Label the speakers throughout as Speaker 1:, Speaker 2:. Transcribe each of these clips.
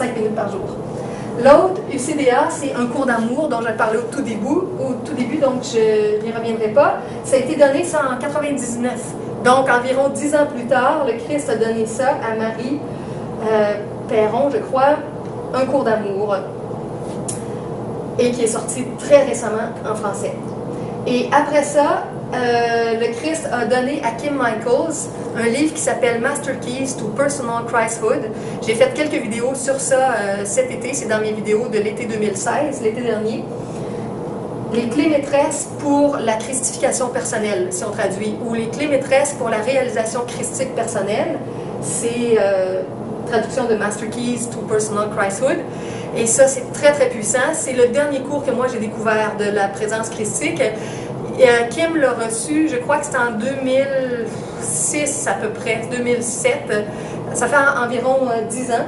Speaker 1: 5 minutes par jour. L'autre, UCDA, c'est un cours d'amour dont j'ai parlé au tout début, donc je n'y reviendrai pas. Ça a été donné ça en 99. Donc, environ 10 ans plus tard, le Christ a donné ça à Marie Perron, je crois, un cours d'amour, et qui est sorti très récemment en français. Et après ça, le Christ a donné à Kim Michaels un livre qui s'appelle Master Keys to Personal Christhood. J'ai fait quelques vidéos sur ça cet été, c'est dans mes vidéos de l'été 2016, l'été dernier. Les clés maîtresses pour la christification personnelle, si on traduit, ou les clés maîtresses pour la réalisation christique personnelle, c'est traduction de Master Keys to Personal Christhood. Et ça, c'est très, très puissant. C'est le dernier cours que moi, j'ai découvert de la présence christique. Kim l'a reçu, je crois que c'était en 2006 à peu près, 2007. Ça fait environ 10 ans.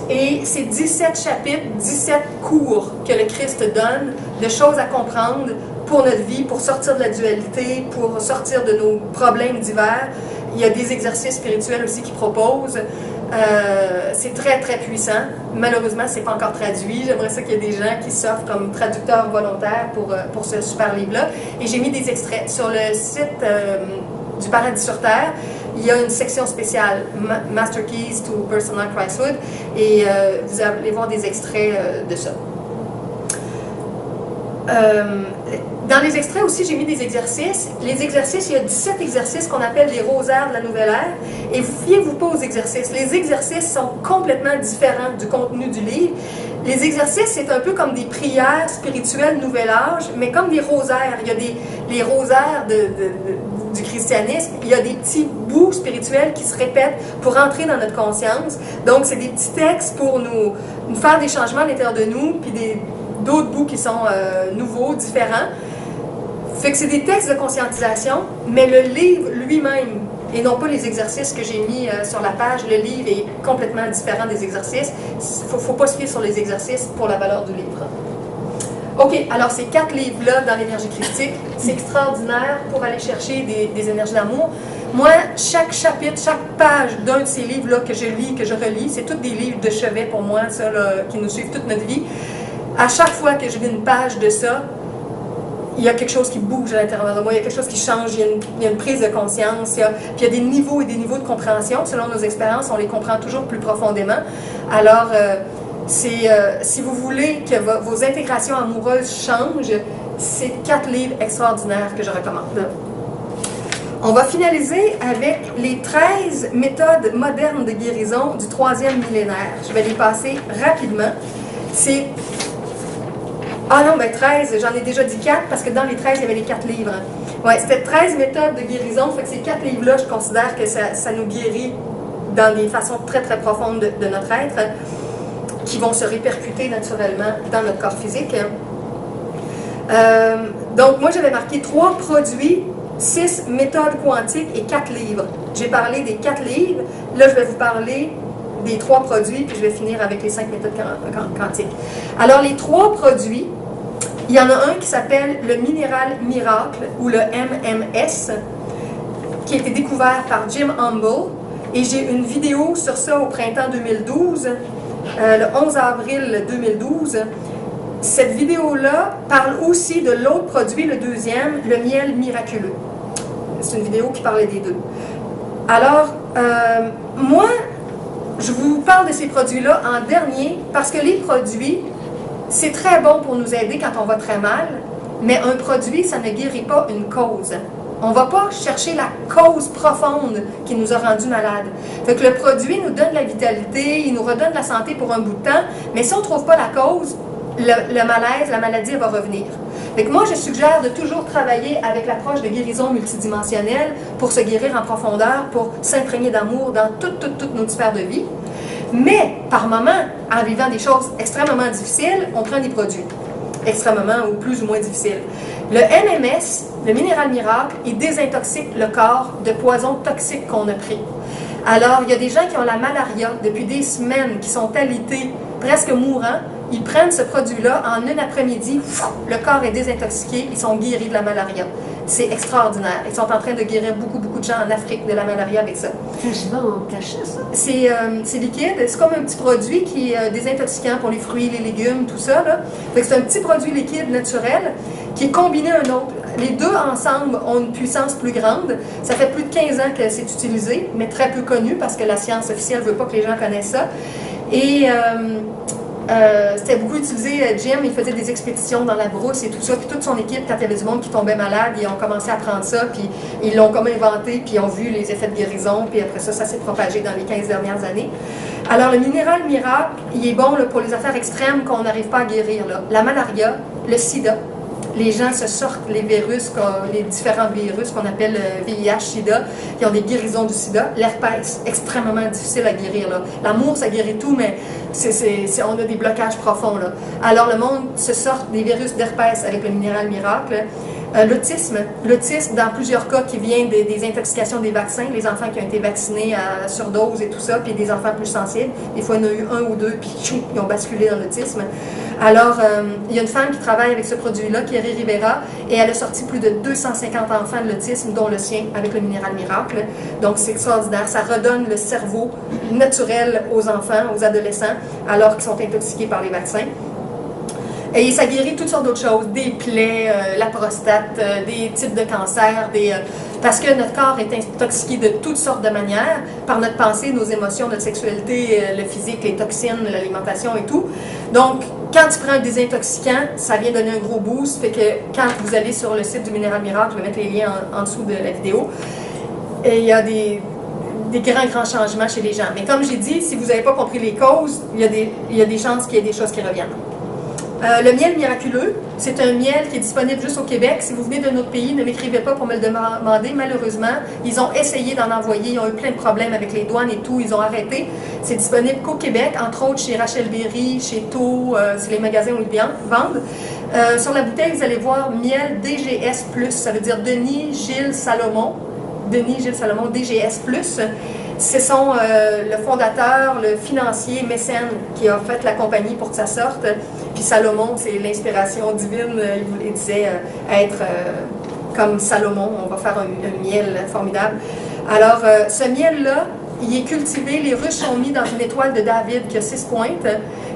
Speaker 1: Et c'est 17 chapitres, 17 cours que le Christ donne, de choses à comprendre pour notre vie, pour sortir de la dualité, pour sortir de nos problèmes divers. Il y a des exercices spirituels aussi qu'il propose. C'est très, très puissant. Malheureusement, ce n'est pas encore traduit. J'aimerais ça qu'il y ait des gens qui s'offrent comme traducteurs volontaires pour ce super livre-là. Et j'ai mis des extraits. Sur le site du Paradis sur Terre, il y a une section spéciale, Master Keys to Personal Christhood, et vous allez voir des extraits de ça. Dans les extraits aussi, j'ai mis des exercices. Les exercices, il y a 17 exercices qu'on appelle les rosaires de la nouvelle ère. Et fiez-vous pas aux exercices. Les exercices sont complètement différents du contenu du livre. Les exercices, c'est un peu comme des prières spirituelles nouvel âge, mais comme des rosaires. Il y a les rosaires du christianisme, il y a des petits bouts spirituels qui se répètent pour entrer dans notre conscience. Donc, c'est des petits textes pour nous faire des changements à l'intérieur de nous, puis d'autres bouts qui sont nouveaux, différents. Fait que c'est des textes de conscientisation, mais le livre lui-même, et non pas les exercices que j'ai mis sur la page, le livre est complètement différent des exercices. Il ne faut pas se fier sur les exercices pour la valeur du livre. OK, alors ces 4 livres-là dans l'énergie christique, c'est extraordinaire pour aller chercher des énergies d'amour. Moi, chaque chapitre, chaque page d'un de ces livres-là que je lis, que je relis, c'est tous des livres de chevet pour moi, ça, là, qui nous suivent toute notre vie. À chaque fois que je lis une page de ça, il y a quelque chose qui bouge à l'intérieur de moi, il y a quelque chose qui change, il y a une prise de conscience, puis il y a des niveaux et des niveaux de compréhension. Selon nos expériences, on les comprend toujours plus profondément. Alors, si vous voulez que vos intégrations amoureuses changent, c'est 4 livres extraordinaires que je recommande. On va finaliser avec les 13 méthodes modernes de guérison du 3e millénaire. Je vais les passer rapidement. C'est... Ah non, ben 13, j'en ai déjà dit 4 parce que dans les 13, il y avait les 4 livres. Ouais, c'était 13 méthodes de guérison, fait que ces 4 livres-là, je considère que ça nous guérit dans des façons très très profondes de notre être, qui vont se répercuter naturellement dans notre corps physique. Donc moi, j'avais marqué 3 produits, 6 méthodes quantiques et 4 livres. J'ai parlé des 4 livres, là je vais vous parler des 3 produits, puis je vais finir avec les 5 méthodes quantiques. Alors les 3 produits, il y en a un qui s'appelle le minéral miracle, ou le MMS, qui a été découvert par Jim Humble, et j'ai une vidéo sur ça au printemps 2012, le 11 avril 2012. Cette vidéo-là parle aussi de l'autre produit, le deuxième, le miel miraculeux. C'est une vidéo qui parlait des deux. Alors, moi, je vous parle de ces produits-là en dernier parce que les produits, c'est très bon pour nous aider quand on va très mal, mais un produit, ça ne guérit pas une cause. On ne va pas chercher la cause profonde qui nous a rendus malades. Fait que le produit nous donne la vitalité, il nous redonne la santé pour un bout de temps, mais si on ne trouve pas la cause, le malaise, la maladie, elle va revenir. Fait que moi, je suggère de toujours travailler avec l'approche de guérison multidimensionnelle pour se guérir en profondeur, pour s'imprégner d'amour dans toutes nos sphères de vie. Mais, par moment, en vivant des choses extrêmement difficiles, on prend des produits extrêmement ou plus ou moins difficiles. Le MMS, le minéral miracle, il désintoxique le corps de poisons toxiques qu'on a pris. Alors, il y a des gens qui ont la malaria depuis des semaines, qui sont alités, presque mourants. Ils prennent ce produit-là, en une après-midi, le corps est désintoxiqué, ils sont guéris de la malaria. C'est extraordinaire. Ils sont en train de guérir beaucoup de gens en Afrique de la malaria avec ça.
Speaker 2: Ça se vend en cachet, ça?
Speaker 1: C'est liquide. C'est comme un petit produit qui est désintoxicant pour les fruits, les légumes, tout ça. C'est un petit produit liquide naturel qui est combiné à un autre. Les deux ensemble ont une puissance plus grande. Ça fait plus de 15 ans que c'est utilisé, mais très peu connu parce que la science officielle ne veut pas que les gens connaissent ça. Et c'était beaucoup utilisé. Jim, il faisait des expéditions dans la brousse et tout ça. Puis toute son équipe, quand il y avait du monde qui tombait malade, ils ont commencé à prendre ça. Puis ils l'ont comme inventé. Puis ils ont vu les effets de guérison. Puis après ça, ça s'est propagé dans les 15 dernières années. Alors le minéral miracle, il est bon là, pour les affaires extrêmes qu'on n'arrive pas à guérir. Là. La malaria, le sida. Les gens se sortent les virus, les différents virus qu'on appelle VIH, SIDA, qui ont des guérisons du sida. L'herpès, extrêmement difficile à guérir. L'amour, ça guérit tout, mais on a des blocages profonds. Là. Alors, le monde se sort des virus d'herpès avec le minéral miracle. L'autisme, dans plusieurs cas, qui vient des intoxications des vaccins, les enfants qui ont été vaccinés à surdose et tout ça, puis des enfants plus sensibles. Des fois, il y en a eu un ou deux, puis ils ont basculé dans l'autisme. Alors, il y a une femme qui travaille avec ce produit-là, Kerry Rivera, et elle a sorti plus de 250 enfants de l'autisme, dont le sien, avec le minéral miracle. Donc, c'est extraordinaire. Ça redonne le cerveau naturel aux enfants, aux adolescents, alors qu'ils sont intoxiqués par les vaccins. Et ça guérit toutes sortes d'autres choses, des plaies, la prostate, des types de cancers, parce que notre corps est intoxiqué de toutes sortes de manières, par notre pensée, nos émotions, notre sexualité, le physique, les toxines, l'alimentation et tout. Donc, quand tu prends un désintoxicant, ça vient donner un gros boost, fait que quand vous allez sur le site du Minéral Miracle, je vais mettre les liens en dessous de la vidéo, et il y a des grands changements chez les gens. Mais comme j'ai dit, si vous n'avez pas compris les causes, il y a des chances qu'il y ait des choses qui reviennent. Le miel miraculeux, c'est un miel qui est disponible juste au Québec. Si vous venez d'un autre pays, ne m'écrivez pas pour me le demander. Malheureusement, ils ont essayé d'en envoyer. Ils ont eu plein de problèmes avec les douanes et tout. Ils ont arrêté. C'est disponible qu'au Québec, entre autres chez Rachel Berry, chez Tau, c'est les magasins où ils vendent. Sur la bouteille, vous allez voir miel DGS+. Ça veut dire Denis Gilles Salomon. DGS+. Ce sont le fondateur, le financier, mécène qui a fait la compagnie pour que ça sorte. Puis Salomon, c'est l'inspiration divine. Il disait être comme Salomon, on va faire un miel formidable. Alors, ce miel-là, il est cultivé, les ruches sont mis dans une étoile de David qui a 6 pointes.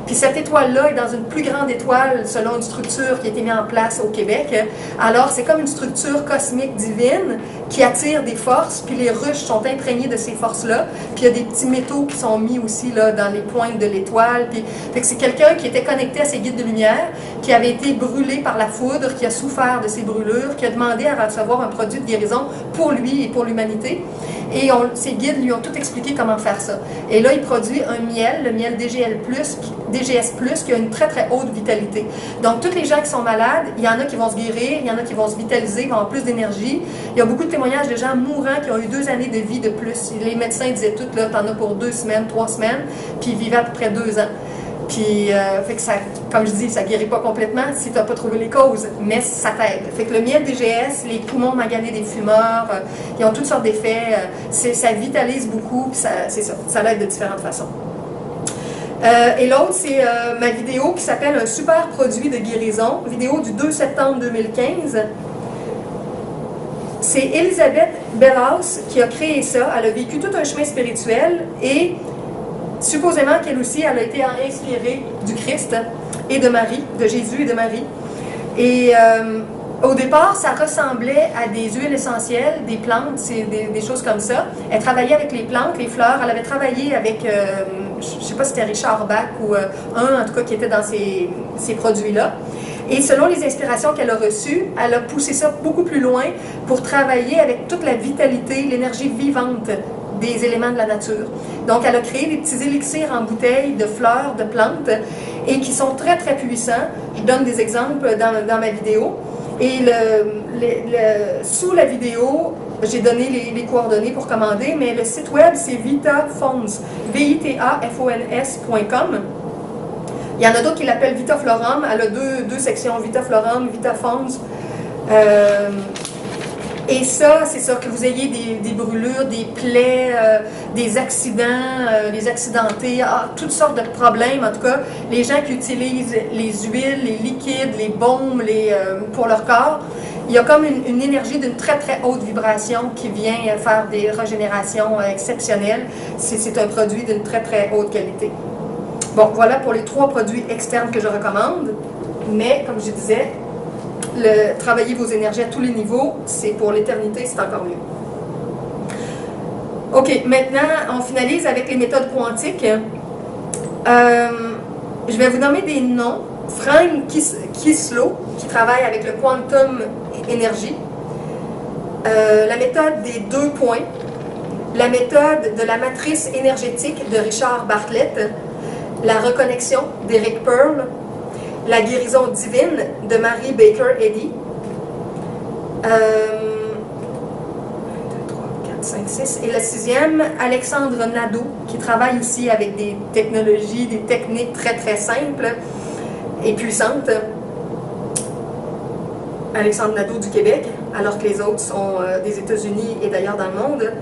Speaker 1: Puis cette étoile-là est dans une plus grande étoile selon une structure qui a été mise en place au Québec. Alors, c'est comme une structure cosmique divine qui attire des forces, puis les ruches sont imprégnées de ces forces-là. Puis il y a des petits métaux qui sont mis aussi là, dans les pointes de l'étoile. Puis c'est quelqu'un qui était connecté à ses guides de lumière, qui avait été brûlé par la foudre, qui a souffert de ces brûlures, qui a demandé à recevoir un produit de guérison pour lui et pour l'humanité. Et ses guides lui ont tout expliqué comment faire ça. Et là, il produit un miel, le miel DGS+, qui a une très, très haute vitalité. Donc, tous les gens qui sont malades, il y en a qui vont se guérir, il y en a qui vont se vitaliser, qui vont avoir plus d'énergie. Il y a beaucoup de témoignages de gens mourants qui ont eu 2 années de vie de plus. Les médecins disaient tout, là, t'en as pour 2 semaines, 3 semaines, puis ils vivaient à peu près 2 ans. Puis, fait que ça, comme je dis, ça guérit pas complètement si tu n'as pas trouvé les causes, mais ça t'aide. Fait que le miel DGS, les poumons maganés des fumeurs, ils ont toutes sortes d'effets. Ça vitalise beaucoup, puis c'est ça. Ça l'aide de différentes façons. Et l'autre, c'est ma vidéo qui s'appelle « Un super produit de guérison », vidéo du 2 septembre 2015. C'est Elisabeth Bellhaus qui a créé ça. Elle a vécu tout un chemin spirituel et supposément qu'elle aussi, elle a été inspirée du Christ et de Marie, de Jésus et de Marie. Et au départ, ça ressemblait à des huiles essentielles, des plantes, des choses comme ça. Elle travaillait avec les plantes, les fleurs. Elle avait travaillé avec, je ne sais pas si c'était Richard Bach ou un, en tout cas, qui était dans ces produits-là. Et selon les inspirations qu'elle a reçues, elle a poussé ça beaucoup plus loin pour travailler avec toute la vitalité, l'énergie vivante des éléments de la nature. Donc, elle a créé des petits élixirs en bouteilles de fleurs, de plantes, et qui sont très, très puissants. Je donne des exemples dans ma vidéo. Et sous la vidéo, j'ai donné les coordonnées pour commander, mais le site web, c'est VitaFons, VITAFONS.com. Il y en a d'autres qui l'appellent VitaFlorum. Elle a deux sections, VitaFlorum, VitaFons. Et ça, c'est ça, que vous ayez des brûlures, des plaies, des accidents, les accidentés, toutes sortes de problèmes. En tout cas, les gens qui utilisent les huiles, les liquides, les baumes pour leur corps, il y a comme une énergie d'une très très haute vibration qui vient faire des régénérations exceptionnelles. C'est un produit d'une très très haute qualité. Bon, voilà pour les 3 produits externes que je recommande. Mais, comme je disais, travailler vos énergies à tous les niveaux, c'est pour l'éternité, c'est encore mieux. OK, maintenant, on finalise avec les méthodes quantiques. Je vais vous nommer des noms. Frank Kislow, qui travaille avec le Quantum Energy. La méthode des 2 points. La méthode de la matrice énergétique de Richard Bartlett. La reconnexion d'Eric Pearl. La guérison divine de Mary Baker Eddy. 1, 2, 3, 4, 5, 6. Et la 6e, Alexandre Nadeau, qui travaille aussi avec des technologies, des techniques très très simples et puissantes. Alexandre Nadeau du Québec, alors que les autres sont des États-Unis et d'ailleurs dans le monde.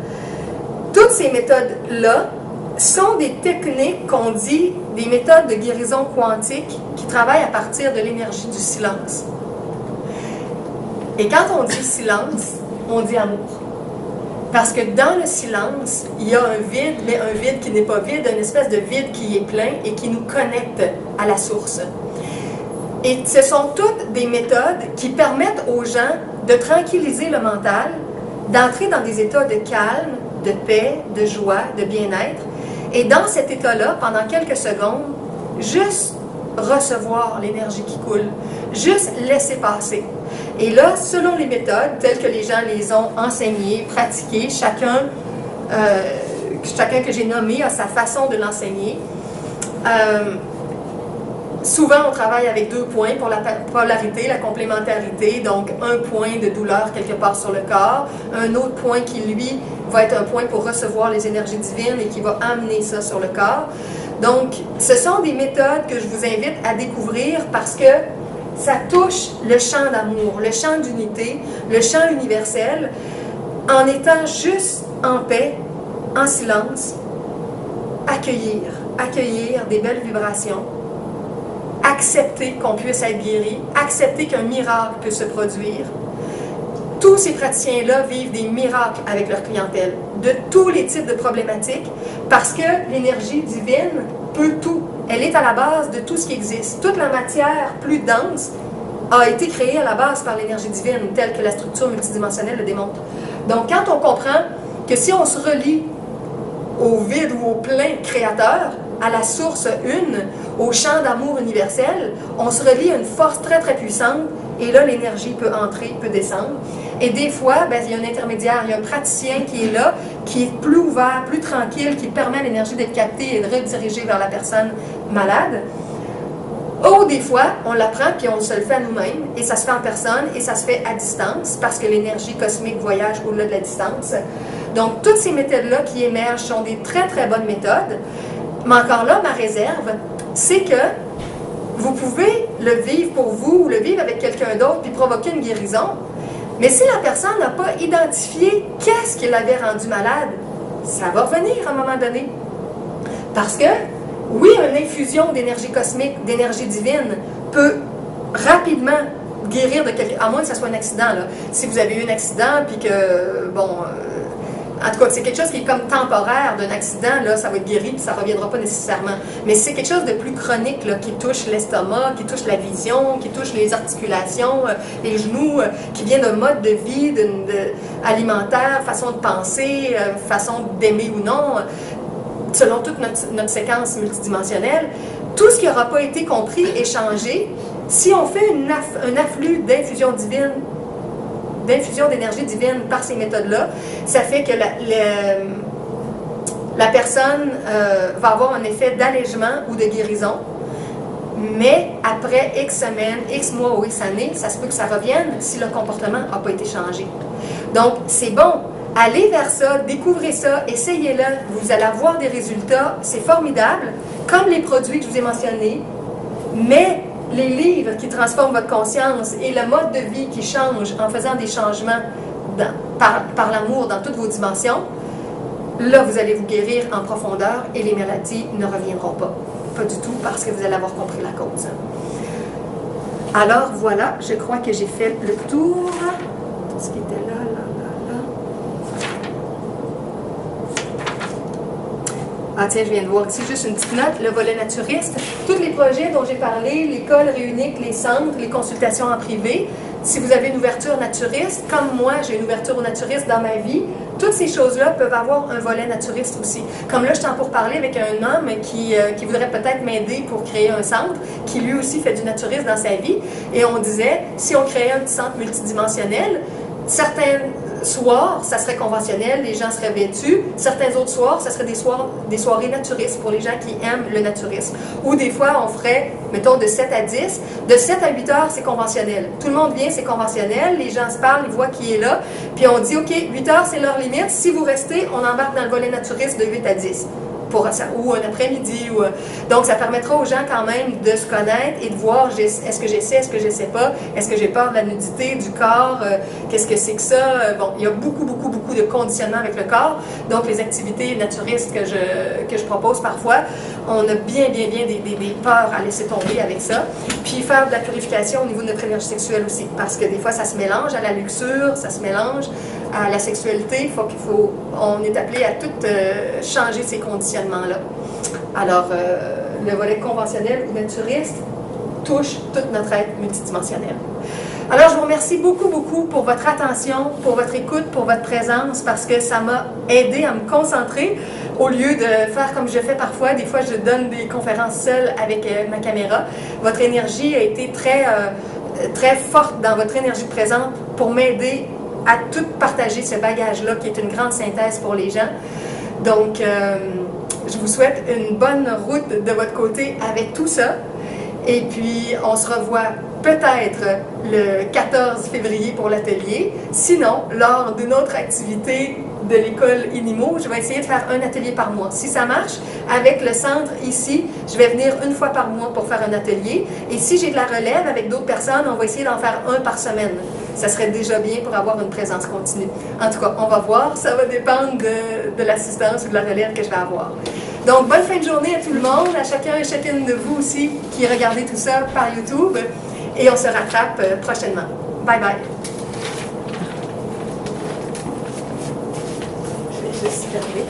Speaker 1: Toutes ces méthodes-là sont des techniques qu'on dit des méthodes de guérison quantique qui travaillent à partir de l'énergie du silence. Et quand on dit silence, on dit amour. Parce que dans le silence, il y a un vide, mais un vide qui n'est pas vide, une espèce de vide qui est plein et qui nous connecte à la source. Et ce sont toutes des méthodes qui permettent aux gens de tranquilliser le mental, d'entrer dans des états de calme, de paix, de joie, de bien-être. Et dans cet état-là, pendant quelques secondes, juste recevoir l'énergie qui coule, juste laisser passer. Et là, selon les méthodes, telles que les gens les ont enseignées, pratiquées, chacun que j'ai nommé a sa façon de l'enseigner. Souvent, on travaille avec 2 points pour la polarité, la complémentarité, donc un point de douleur quelque part sur le corps, un autre point qui, lui, va être un point pour recevoir les énergies divines et qui va amener ça sur le corps. Donc, ce sont des méthodes que je vous invite à découvrir parce que ça touche le champ d'amour, le champ d'unité, le champ universel, en étant juste en paix, en silence, accueillir des belles vibrations, accepter qu'on puisse être guéri, accepter qu'un miracle peut se produire. Tous ces praticiens-là vivent des miracles avec leur clientèle, de tous les types de problématiques, parce que l'énergie divine peut tout. Elle est à la base de tout ce qui existe. Toute la matière plus dense a été créée à la base par l'énergie divine, telle que la structure multidimensionnelle le démontre. Donc, quand on comprend que si on se relie au vide ou au plein créateur, à la source une, au champ d'amour universel, on se relie à une force très très puissante et là l'énergie peut entrer, peut descendre. Et des fois, il y a un intermédiaire, il y a un praticien qui est là, qui est plus ouvert, plus tranquille, qui permet à l'énergie d'être captée et de rediriger vers la personne malade. Ou des fois, on l'apprend puis on se le fait à nous-mêmes et ça se fait en personne et ça se fait à distance parce que l'énergie cosmique voyage au-delà de la distance. Donc, toutes ces méthodes-là qui émergent sont des très très bonnes méthodes. Mais encore là, ma réserve, c'est que vous pouvez le vivre pour vous ou le vivre avec quelqu'un d'autre puis provoquer une guérison. Mais si la personne n'a pas identifié qu'est-ce qui l'avait rendu malade, ça va revenir à un moment donné. Parce que, oui, une infusion d'énergie cosmique, d'énergie divine, peut rapidement guérir de quelque... à moins que ce soit un accident. Là. Si vous avez eu un accident, puis que, en tout cas, c'est quelque chose qui est comme temporaire d'un accident, là, ça va être guéri, puis ça ne reviendra pas nécessairement. Mais c'est quelque chose de plus chronique, là, qui touche l'estomac, qui touche la vision, qui touche les articulations, les genoux, qui vient d'un mode de vie, alimentaire, façon de penser, façon d'aimer ou non, selon toute notre séquence multidimensionnelle. Tout ce qui n'aura pas été compris et changé, si on fait un afflux d'infusion divine, d'infusion d'énergie divine par ces méthodes-là, ça fait que la personne va avoir un effet d'allègement ou de guérison, mais après X semaines, X mois ou X années, ça se peut que ça revienne si le comportement n'a pas été changé. Donc, c'est bon. Allez vers ça, découvrez ça, essayez-le, vous allez avoir des résultats, c'est formidable, comme les produits que je vous ai mentionnés, mais les livres qui transforment votre conscience et le mode de vie qui change en faisant des changements par l'amour dans toutes vos dimensions, là, vous allez vous guérir en profondeur et les maladies ne reviendront pas. Pas du tout, parce que vous allez avoir compris la cause. Alors voilà, je crois que j'ai fait le tour. Tout ce qui était là, là, là, là. Ah tiens, je viens de voir ici juste une petite note, le volet naturiste. Tous les projets dont j'ai parlé, l'école réunique, les centres, les consultations en privé, si vous avez une ouverture naturiste, comme moi, j'ai une ouverture au naturiste dans ma vie, toutes ces choses-là peuvent avoir un volet naturiste aussi. Comme là, je t'en pour parler avec un homme qui voudrait peut-être m'aider pour créer un centre, qui lui aussi fait du naturisme dans sa vie. Et on disait, si on créait un petit centre multidimensionnel, certains soirs, ça serait conventionnel, les gens seraient vêtus. Certains autres soirs, ça serait des soirées naturistes pour les gens qui aiment le naturisme. Ou des fois, on ferait, mettons, de 7 à 10. De 7 à 8 heures, c'est conventionnel. Tout le monde vient, c'est conventionnel. Les gens se parlent, ils voient qui est là. Puis on dit, OK, 8 heures, c'est leur limite. Si vous restez, on embarque dans le volet naturiste de 8 à 10. Ou un après-midi. Donc, ça permettra aux gens quand même de se connaître et de voir est-ce que j'essaie, est-ce que je ne sais pas, est-ce que j'ai peur de la nudité, du corps, qu'est-ce que c'est que ça. Bon, il y a beaucoup de conditionnement avec le corps. Donc, les activités naturistes que je propose parfois, on a bien des peurs à laisser tomber avec ça. Puis, faire de la purification au niveau de notre énergie sexuelle aussi. Parce que des fois, ça se mélange à la luxure, ça se mélange à la sexualité. On est appelé à tout changer ces conditionnements-là. Alors, le volet conventionnel ou naturiste touche tout notre être multidimensionnel. Alors, je vous remercie beaucoup pour votre attention, pour votre écoute, pour votre présence, parce que ça m'a aidé à me concentrer au lieu de faire comme je fais parfois. Des fois, je donne des conférences seule avec ma caméra. Votre énergie a été très forte dans votre énergie présente pour m'aider à tout partager ce bagage-là qui est une grande synthèse pour les gens. Donc, je vous souhaite une bonne route de votre côté avec tout ça. Et puis, on se revoit peut-être le 14 février pour l'atelier. Sinon, lors d'une autre activité de l'école INIMO, je vais essayer de faire un atelier par mois. Si ça marche, avec le centre ici, je vais venir une fois par mois pour faire un atelier. Et si j'ai de la relève avec d'autres personnes, on va essayer d'en faire un par semaine. Ça serait déjà bien pour avoir une présence continue. En tout cas, on va voir. Ça va dépendre de l'assistance ou de la relève que je vais avoir. Donc, bonne fin de journée à tout le monde, à chacun et chacune de vous aussi qui regardez tout ça par YouTube. Et on se rattrape prochainement. Bye bye. Je vais juste fermer.